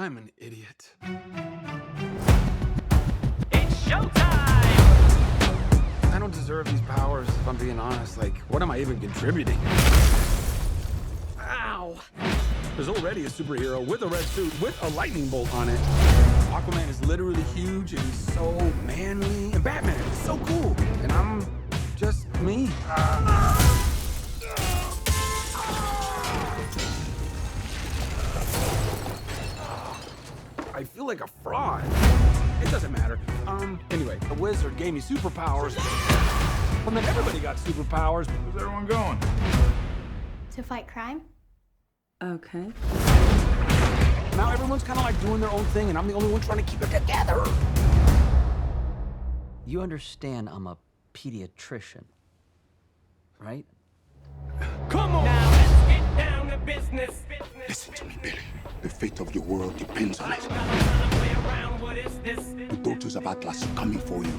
I'm an idiot. It's showtime! I don't deserve these powers, if I'm being honest. Like, what am I even contributing? Ow! There's already a superhero with a red suit with a lightning bolt on it. Aquaman is literally huge and he's so manly. And Batman is so cool. And I'm just me. I feel like a fraud. It doesn't matter. Anyway, the wizard gave me superpowers. Well, then everybody got superpowers. Where's everyone going? To fight crime? Okay. Now everyone's kind of like doing their own thing, and I'm the only one trying to keep it together. You understand I'm a pediatrician, right? Come on! Now let's get down to business. Listen to me, Billy. The fate of your world depends on it. Play around, what is this? The daughters of Atlas are coming for you.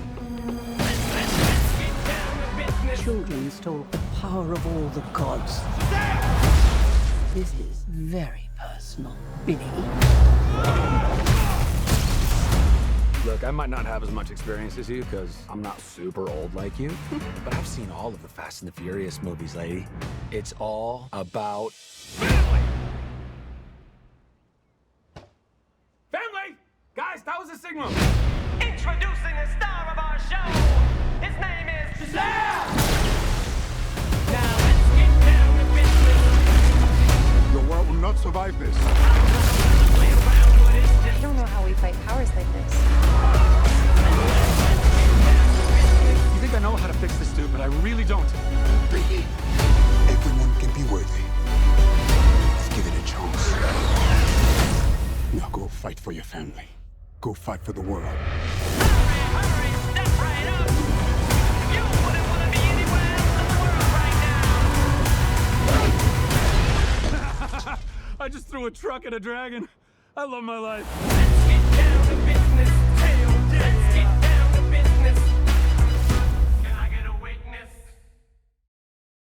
Let's get down to business. Children stole the power of all the gods. This is very personal, Billy. Look, I might not have as much experience as you, because I'm not super old like you. But I've seen all of the Fast and the Furious movies, lady. It's all about family! Family! Guys, that was a signal! Introducing the star of our show. His name is Shazam! Now let's get down to business. Your world will not survive this. Play around, what is this? I don't know how we fight powers like this. You think I know how to fix this dude, but I really don't. Billy, everyone can be worthy. Let's give it a chance. Now go fight for your family. Go fight for the world. Hurry, step right up. You wouldn't want to be anywhere else in the world right now. I just threw a truck at a dragon. I love my life. Let's